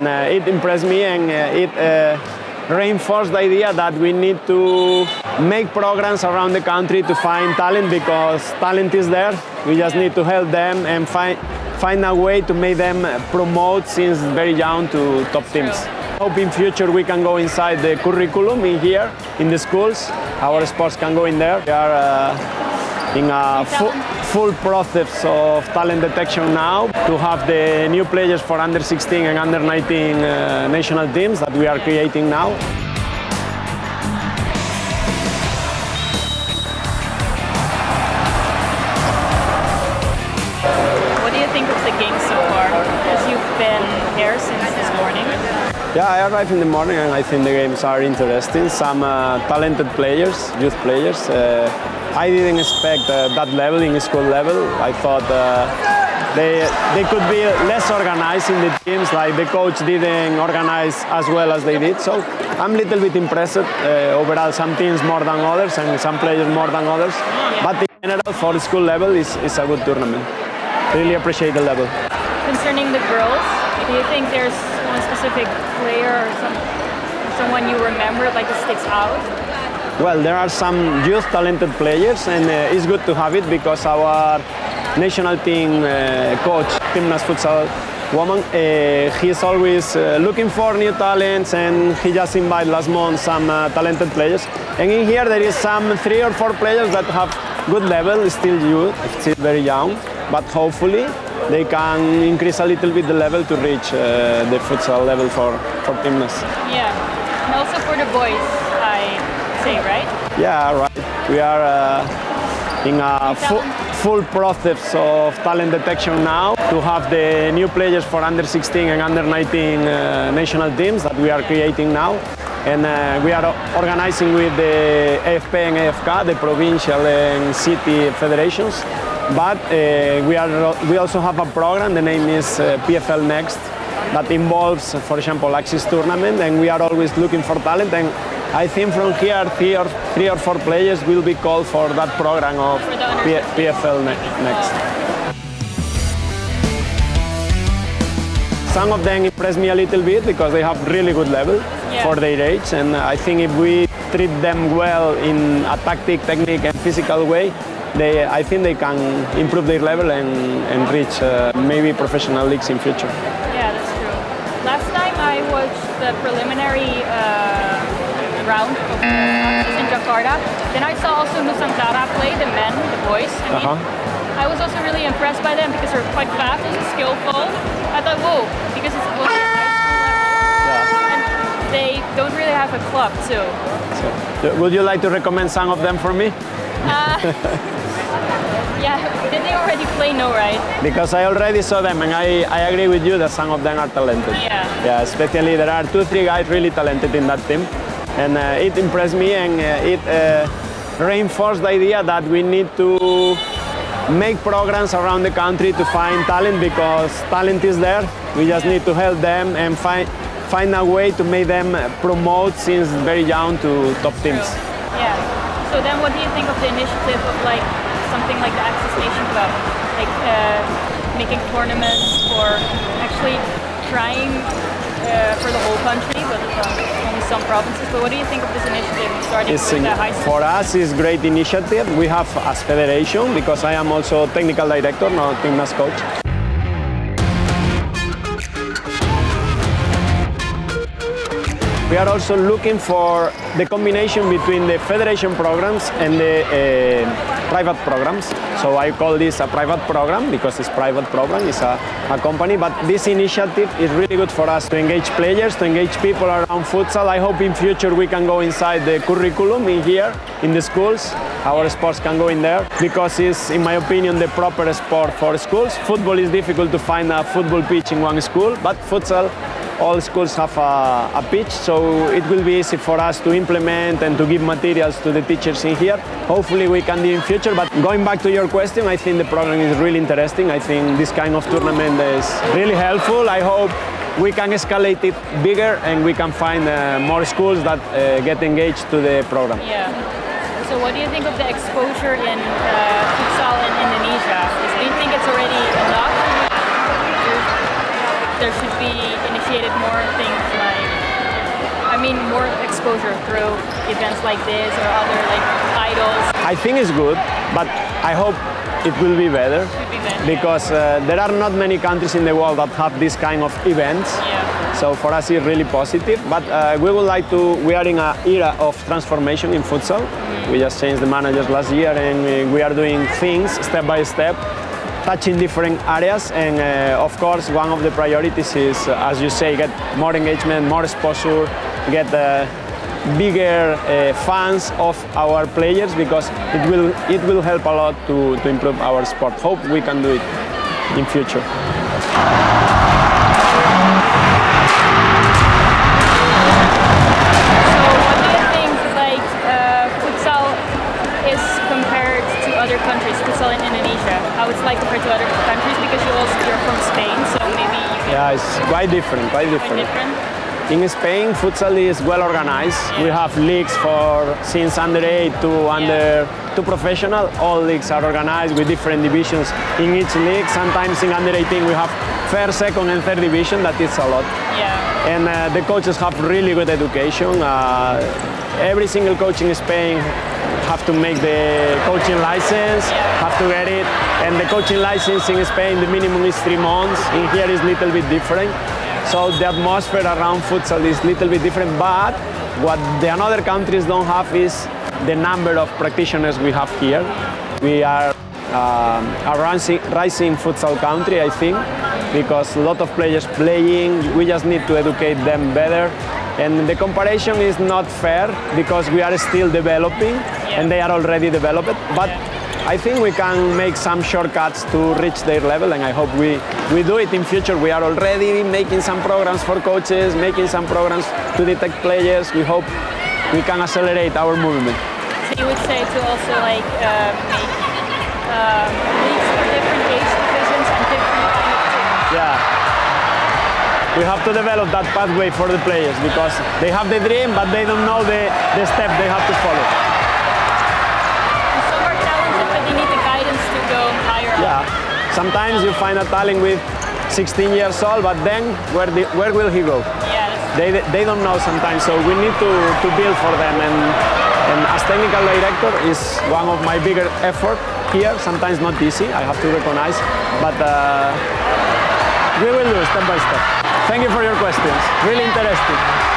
It impressed me, and it reinforced the idea that we need to make programs around the country to find talent, because talent is there. We just need to help them and find a way to make them promote since very young to top teams. I hope in future we can go inside the curriculum in here, in the schools. Our sports can go in there. We are in a full process of talent detection now to have the new players for under 16 and under 19 national teams that we are creating now. What do you think of the game so far? Because you've been here since this morning. Yeah, I arrived in the morning and I think the games are interesting. Some talented players, youth players. I didn't expect that level in school level. I thought they could be less organized in the teams, like the coach didn't organize as well as they did. So I'm a little bit impressed. Overall, some teams more than others and some players more than others. But in general, for the school level, it's a good tournament. Really appreciate the level. Concerning the girls, do you think there's one specific player or someone you remember like that sticks out? Well, there are some youth talented players, and it's good to have it because our national team coach, Timnas futsal woman, he's always looking for new talents, and he just invited last month some talented players. And in here there is some 3 or 4 players that have good level, still youth, still very young, but hopefully they can increase a little bit the level to reach the futsal level for Timnas. Yeah, and also for the boys, I say, right? Yeah, right. We are in a full process of talent detection now to have the new players for under 16 and under 19 national teams that we are creating now. And we are organizing with the AFP and AFK, the provincial and city federations. But we also have a program, the name is PFL Next, that involves, for example, Axis tournament, and we are always looking for talent. And I think from here, 3 or 4 players will be called for that program of PFL Next. Some of them impress me a little bit because they have really good level for their age, and I think if we treat them well in a tactic, technique, and physical way, I think they can improve their level and reach maybe professional leagues in future. Yeah, that's true. Last time I watched the preliminary round of in Jakarta, then I saw also Nusantara play, the men, the boys. I was also really impressed by them because they're quite fast and skillful. I thought, whoa, because it's high school level, and they don't really have a club too. So, would you like to recommend some of them for me? Yeah, did they already play? No, right? Because I already saw them, and I agree with you that some of them are talented. Yeah, especially there are 2 or 3 guys really talented in that team, and it impressed me, and it reinforced the idea that we need to make programs around the country to find talent, because talent is there. We just need to help them and find a way to make them promote since very young to top teams. Yeah. So then what do you think of the initiative of like something like the Access Nation Club, like making tournaments for actually trying for the whole country, but only some provinces? But what do you think of this initiative starting with the high school? For us, it's a great initiative. We have as federation, because I am also technical director, not Timnas coach. We are also looking for the combination between the federation programs and the private programs. So I call this a private program because it's a private program, it's a company. But this initiative is really good for us to engage players, to engage people around futsal. I hope in future we can go inside the curriculum in here, in the schools. Our sports can go in there because it's, in my opinion, the proper sport for schools. Football is difficult to find a football pitch in one school, but futsal, all schools have a pitch, so it will be easy for us to implement and to give materials to the teachers in here. Hopefully we can do in future, but going back to your question, I think the program is really interesting. I think this kind of tournament is really helpful. I hope we can escalate it bigger and we can find more schools that get engaged to the program. Yeah. So what do you think of the exposure in futsal in Indonesia? Do you think it's already enough? there should be initiated more things like, more exposure through events like this or other like titles. I think it's good, but I hope it will be better. Because there are not many countries in the world that have this kind of events. Yeah. So for us it's really positive, but we would like to, we are in an era of transformation in futsal. We just changed the managers last year and we are doing things step by step, touching different areas, and of course one of the priorities is, as you say, get more engagement, more exposure, get bigger fans of our players, because it will help a lot to improve our sport. Hope we can do it in future. Other countries, futsal in Indonesia, how it's like compared to other countries, because you're from Spain, so maybe you can... Yeah, it's quite different. In Spain, futsal is well organized. Yeah. We have leagues since under 8 to professional. All leagues are organized with different divisions in each league. Sometimes in under 18 we have first, second and third division. That is a lot. Yeah. And the coaches have really good education. Every single coach in Spain have to make the coaching license, have to get it. And the coaching license in Spain, the minimum is 3 months. In here is a little bit different. So the atmosphere around futsal is a little bit different, but what the other countries don't have is the number of practitioners we have here. We are a rising futsal country, I think, because a lot of players playing, we just need to educate them better. And the comparison is not fair because we are still developing and they are already developed. But I think we can make some shortcuts to reach their level, and I hope we do it in future. We are already making some programs for coaches, making some programs to detect players. We hope we can accelerate our movement. So you would say to also like make leagues for different age divisions and different kind of teams. Yeah. We have to develop that pathway for the players because they have the dream, but they don't know the step they have to follow. And some are talented, but they need the guidance to go higher up. Yeah. Sometimes you find a talent with 16 years old, but then where will he go? Yeah, they don't know sometimes, so we need to build for them. And as technical director is one of my bigger effort here. Sometimes not easy, I have to recognize, but we will do step by step. Thank you for your questions. Really interesting.